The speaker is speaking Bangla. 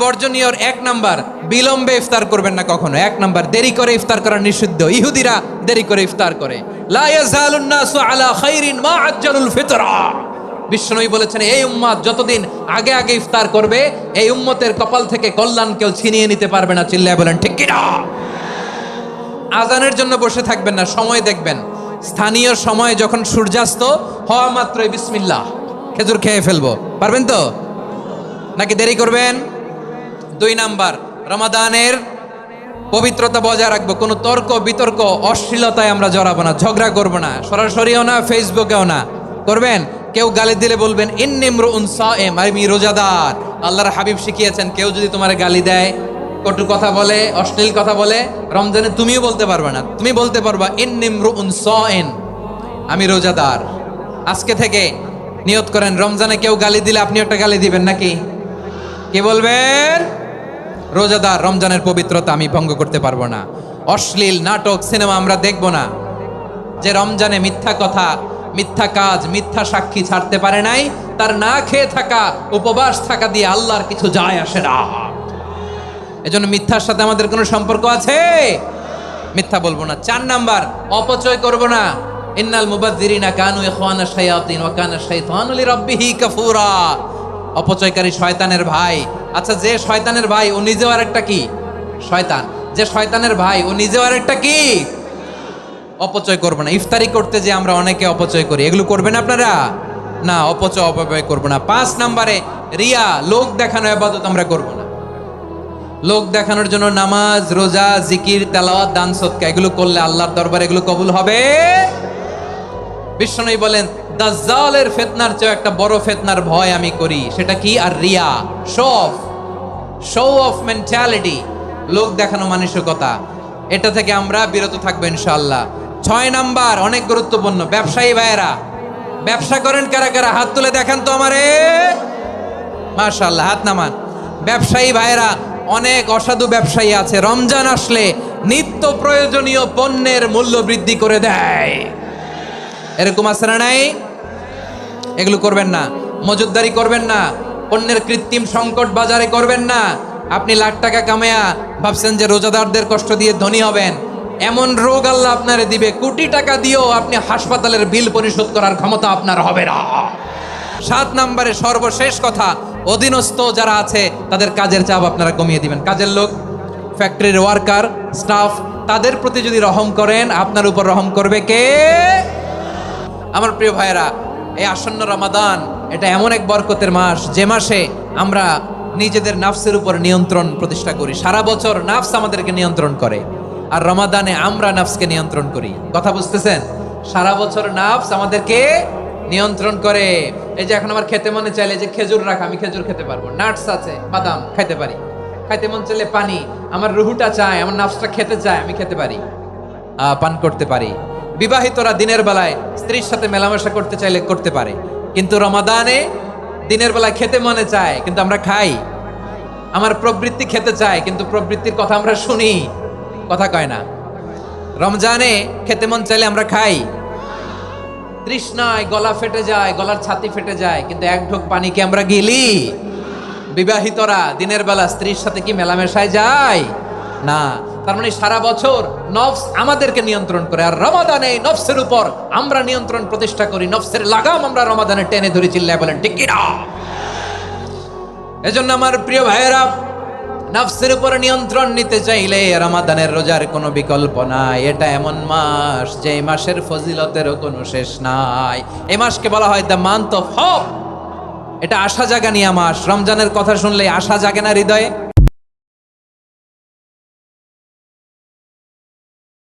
বর্জনীয় এক নাম্বার, বিলম্বে ইফতার করবেন না কখনো। এক নাম্বার, দেরি করে ইফতার করা নিষিদ্ধ। ইহুদিরা দেরি করে ইফতার করে। লা ইয়াজালুন নাসু আলা খাইরিন মা আজ্জালুল ফিতরা। বিশ্বনবী বলেছেন, এই উম্মত যতদিন আগে আগে ইফতার করবে, এই উম্মতের কপাল থেকে কল্যাণ কেউ ছিনিয়ে নিতে পারবে না। চিল্লায় বলেন ঠিক কি না? আজানের জন্য বসে থাকবেন না, সময় দেখবেন। স্থানীয় সময় যখন সূর্যাস্ত হওয়া মাত্রই বিসমিল্লাহ, খেজুর খেয়ে ফেলবো। পারবেন তো নাকি দেরি করবেন? 2 নাম্বার, রমাদানের পবিত্রতা বজায় রাখবো। কোনো তর্ক বিতর্ক অশ্লীলতায় আমরা জড়াবো না, ঝগড়া করবো না, সরাসরিও না, ফেসবুকেও না। করবেন কেউ গালি দিলে বলবেন ইন্নিমরুউন সায়েম, আমি রোজাদার। আল্লাহর হাবিব শিখিয়েছেন, কেউ যদি তোমার গালি দেয়, কটু কথা বলে, অশ্লীল কথা বলে, রমজানে তুমিও বলতে পারবে না। তুমি বলতে পারবা ইন্নিমরুউন সায়েম, আমি রোজাদার। আজকে থেকে নিয়ত করেন, রমজানে কেউ গালি দিলে আপনি একটা গালি দিবেন নাকি? কি বলবেন? রোজাদার, রমজানের পবিত্রতা আমি ভঙ্গ করতে পারবো না। অশ্লীল নাটক সিনেমা আমরা দেখবো না। যে রমজানে মিথ্যা কথা, মিথ্যা কাজ, মিথ্যা সাক্ষী ছাড়তে পারে নাই, তার না খেয়ে থাকা, উপবাস থাকা দিয়ে আল্লাহর কিছু যায় আসে না। এজন্য মিথ্যার সাথে আমাদের কোনো সম্পর্ক আছে? মিথ্যা বলবো না। 4 নাম্বার, অপচয় করব না। ইন্নাল মুবাযযিরিনা কানু ইখওয়ানা শায়াতিন ওয়া কানা শাইতানু লিরাব্বিহি কাফুরা। অপচয়কারী শয়তানের ভাই। আচ্ছা, যে শয়তানের ভাই ও নিজেও আরেকটা কি? শয়তান। যে শয়তানের ভাই ও নিজেও আরেকটা কি? অপচয় করব না। ইফতারি করতে যে আমরা অনেকে অপচয় করি, এগুলো করবেন আপনারা না। অপচয় করব না। 5 নাম্বারে, রিয়া, লোক দেখানো ইবাদত আমরা করব না। লোক দেখানোর জন্য নামাজ, রোজা, জিকির, তেলাওয়াত, দান, সদকা এগুলো করলে আল্লাহর দরবারে এগুলো কবুল হবে। বিশ্বনবী বলেন, দাজ্জালের ফিতনার চেয়ে একটা বড় ফিতনার ভয় আমি করি। সেটা কি? আর রিয়া, শো অফ মেন্টালিটি, লোক দেখানো মানসিকতা। এটা থেকে আমরা বিরত থাকবো ইনশাআল্লাহ। 6 নাম্বার, অনেক গুরুত্বপূর্ণ। ব্যবসায়ী ভাইয়েরা, ব্যবসা করেন কারা কারা? হাত তুলে দেখান তো আমারে। মাশাআল্লাহ, হাত নামান। ব্যবসায়ী ভাইয়েরা, অনেক অসাধু ব্যবসায়ী আছে, রমজান আসলে নিত্য প্রয়োজনীয় পণ্যের মূল্য বৃদ্ধি করে দেয়। এরকম আছে না নাই? এগুলো করবেন না। মজুদদারি করবেন না। পণ্যের কৃত্রিম সংকট বাজারে করবেন না। আপনি লাখ টাকা কামায়া ভাবছেন যে রোজাদারদের কষ্ট দিয়ে ধনী হবেন। এমন রোগ আল্লাহ আপনারে দিবে, কোটি টাকা দিয়েও আপনি হাসপাতালের বিল পরিশোধ করার ক্ষমতা আপনার হবে না। 7 নাম্বারে, সর্বশেষ কথা, অধীনস্থ যারা আছে তাদের কাজের চাপ আপনারা কমিয়ে দিবেন। কাজের লোক, ফ্যাক্টরির ওয়ার্কার, স্টাফ, তাদের প্রতি যদি রহম করেন, আপনার উপর রহম করবে কে? আমার প্রিয় ভাইয়েরা, এই আসন্ন রমাদান এটা এমন এক বরকতের মাস, যে মাসে আমরা নিজেদের নাফসের উপর নিয়ন্ত্রণ প্রতিষ্ঠা করি। সারা বছর নাফস আমাদেরকে নিয়ন্ত্রণ করে, আর রমাদানে আমরা নাফসকে নিয়ন্ত্রণ করি। কথা বুঝতেছেন? সারা বছর নাফস আমাদেরকে নিয়ন্ত্রণ করে। এই যে এখন আমার খেতে মনে চাইলে যে খেজুর রাখ, আমি খেজুর খেতে পারবো। নাটস আছে, বাদাম খাইতে পারি। খাইতে মন চাইলে পানি, আমার রুহুটা চায়, আমার নাফসটা খেতে চায়, আমি খেতে পারি, পান করতে পারি। বিবাহিতরা দিনের বেলায় স্ত্রীর সাথে মেলামেশা করতে চাইলে করতে পারে, কিন্তু রমাদানে দিনের বেলায় খেতে মনে চায় কিন্তু আমরা খাই। আমার প্রবৃত্তি খেতে চায় কিন্তু প্রবৃত্তির কথা আমরা শুনি, কথা কয় না। রমজানে খেতে মন চাইলে আমরা খাই। তৃষ্ণায় গলা ফেটে যায়, গলার ছাতি ফেটে যায়, কিন্তু এক ঢোক পানিকে আমরা গিলি। বিবাহিতরা দিনের বেলা স্ত্রীর সাথে কি মেলামেশায় যায় না? তার মানে সারা বছর নফস আমাদেরকে নিয়ন্ত্রণ করে, আর রমাদানে এই নফসের উপর আমরা নিয়ন্ত্রণ প্রতিষ্ঠা করি। নফসের লাগাম আমরা রমাদানে টেনে ধরে। চিল্লায় বলেন ঠিক কি না? এজন্য আমার প্রিয় ভাইয়েরা, নফসের উপর নিয়ন্ত্রণ নিতে চাইলে রমাদানের রোজার কোনো বিকল্প নাই। এটা এমন মাস যে মাসের ফজিলতেরও কোনো শেষ নাই। এই মাসকে বলা হয় দ্য মান্থ অফ হোপ। এটা আশা জাগানিয়া মাস। রমজানের কথা শুনলে আশা জাগে না হৃদয়ে?